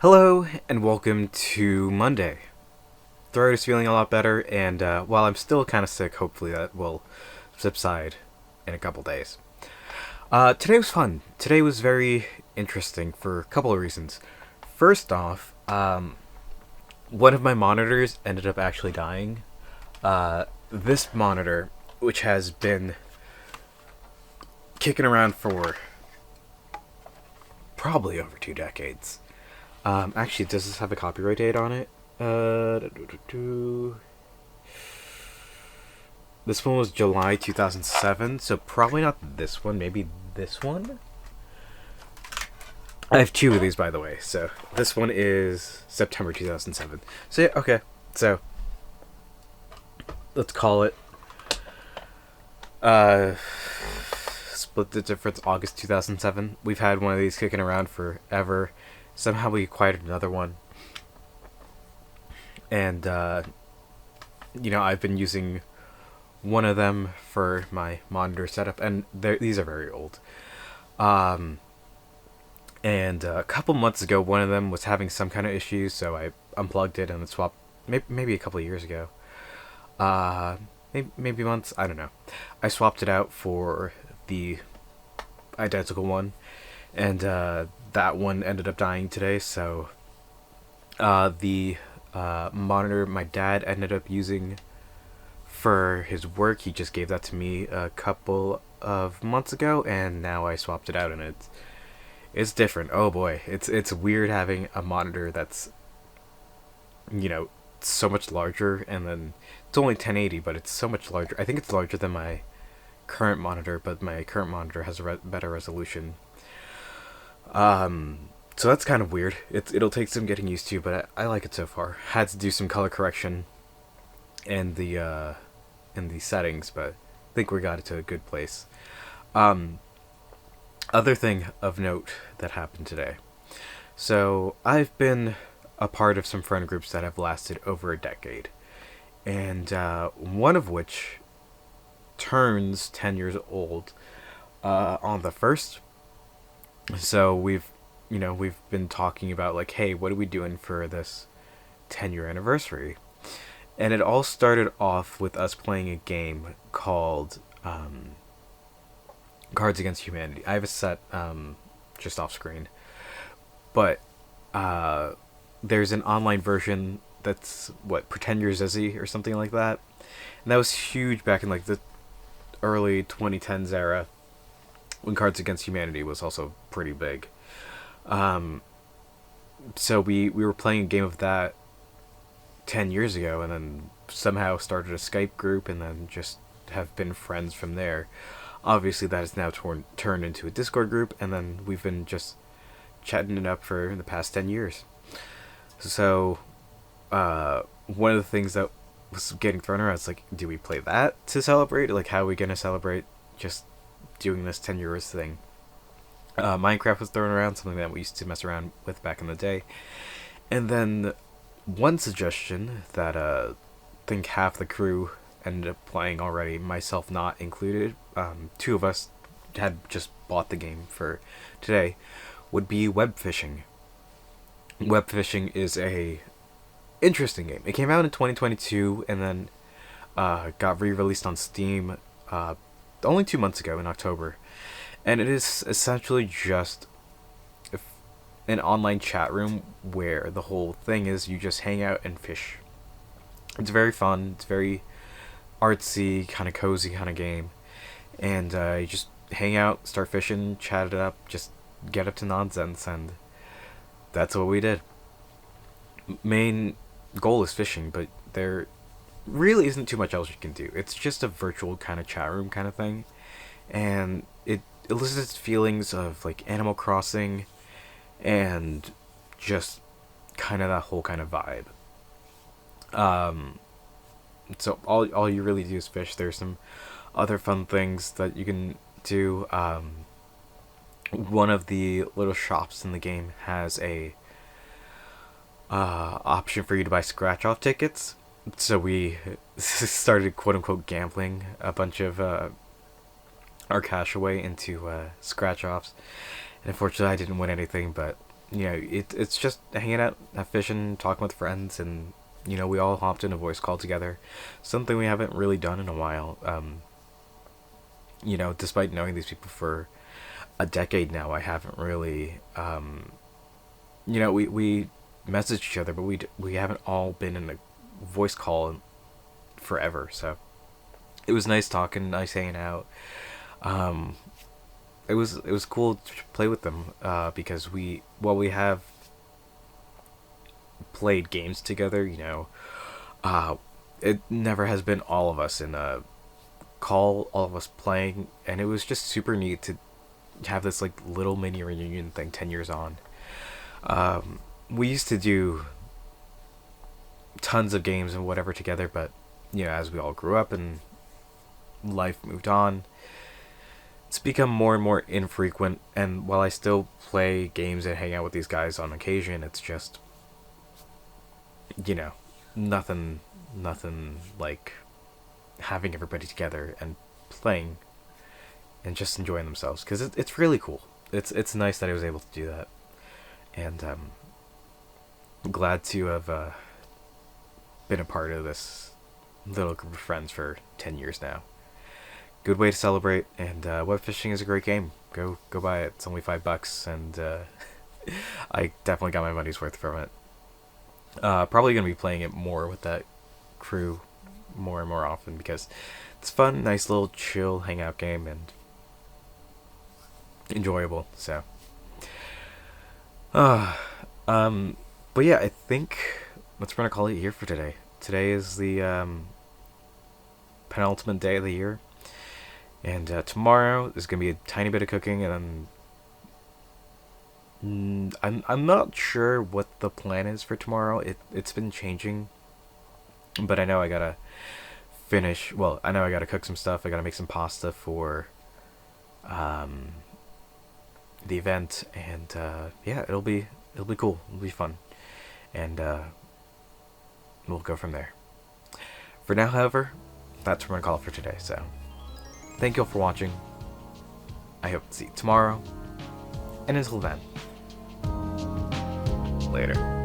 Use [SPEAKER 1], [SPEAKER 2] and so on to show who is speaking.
[SPEAKER 1] Hello and welcome to Monday. Throat is feeling a lot better, and while I'm still kind of sick, hopefully that will subside in a couple days. Today was fun. Today was very interesting for a couple of reasons. First off, one of my monitors ended up actually dying. This monitor, which has been kicking around for probably over 2 decades. Actually, does this have a copyright date on it? This one was July 2007, so probably not this one, maybe this one? I have two of these, by the way, so this one is September 2007. So yeah, okay, so let's call it, split the difference, August 2007. We've had one of these kicking around forever. Somehow we acquired another one. And, I've been using one of them for my monitor setup, and these are very old. And a couple months ago, one of them was having some kind of issues, so I unplugged it and swapped, maybe a couple of years ago. Maybe months, I don't know. I swapped it out for the identical one, and that one ended up dying today, so the monitor my dad ended up using for his work, he just gave that to me a couple of months ago, and now I swapped it out, and it's different. Oh boy, it's weird having a monitor that's, so much larger, and then it's only 1080, but it's so much larger. I think it's larger than my current monitor, but my current monitor has a better resolution. So that's kind of weird. It'll take some getting used to, but I like it so far. Had to do some color correction in the settings, but I think we got it to a good place. Other thing of note that happened today. So I've been a part of some friend groups that have lasted over a decade, and one of which turns 10 years old on the 1st. So we've been talking about, like, hey, what are we doing for this 10-year anniversary? And it all started off with us playing a game called Cards Against Humanity. I have a set just off screen, but there's an online version that's Pretend You're Zizzy or something like that, and that was huge back in like the early 2010s era, when Cards Against Humanity was also pretty big. So we were playing a game of that 10 years ago, and then somehow started a Skype group, and then just have been friends from there. Obviously that is now turned into a Discord group, and then we've been just chatting it up for the past 10 years. So one of the things that was getting thrown around is, like, do we play that to celebrate? Like, how are we going to celebrate just doing this 10 years thing? Minecraft was thrown around, something that we used to mess around with back in the day. And then one suggestion that I think half the crew ended up playing already, myself not included, two of us had just bought the game for today, would be Webfishing. Webfishing is a interesting game. It came out in 2022, and then got re-released on Steam only 2 months ago in October. And it is essentially just an online chat room where the whole thing is you just hang out and fish. It's very fun. It's very artsy, kind of cozy kind of game. And you just hang out, start fishing, chat it up, just get up to nonsense, and that's what we did. Main goal is fishing, but there really isn't too much else you can do. It's just a virtual kind of chat room kind of thing. And it elicits feelings of, like, Animal Crossing and just kind of that whole kind of vibe. So all you really do is fish. There's some other fun things that you can do. One of the little shops in the game has a option for you to buy scratch off tickets. So we started, quote unquote, gambling a bunch of our cash away into scratch offs. And unfortunately, I didn't win anything, but it's just hanging out, fishing, talking with friends, and we all hopped in a voice call together. Something we haven't really done in a while. Despite knowing these people for a decade now, I haven't really. We message each other, but we haven't all been in a voice call forever. So it was nice talking, nice hanging out. Um, it was cool to play with them because we have played games together. Uh, it never has been all of us in a call, all of us playing, and it was just super neat to have this like little mini reunion thing 10 years on. We used to do tons of games and whatever together, but as we all grew up and life moved on, it's become more and more infrequent. And while I still play games and hang out with these guys on occasion, it's just you know nothing like having everybody together and playing and just enjoying themselves, because it's really cool. It's nice that I was able to do that, and glad to have been a part of this little group of friends for 10 years now. Good way to celebrate, and Webfishing is a great game. Go buy it. It's only $5, and I definitely got my money's worth from it. Probably gonna be playing it more with that crew more and more often, because it's fun, nice little chill hangout game, and enjoyable. So, uh, but yeah, I think let's gonna call it here for today. Today is the penultimate day of the year, and tomorrow is gonna be a tiny bit of cooking, and I'm not sure what the plan is for tomorrow. It's been changing, but I know I gotta finish. Well, I know I gotta cook some stuff. I gotta make some pasta for the event, and yeah, it'll be cool. It'll be fun, and we'll go from there. For now, however, that's what we're gonna call it for today. So, thank you all for watching. I hope to see you tomorrow, and until then, later.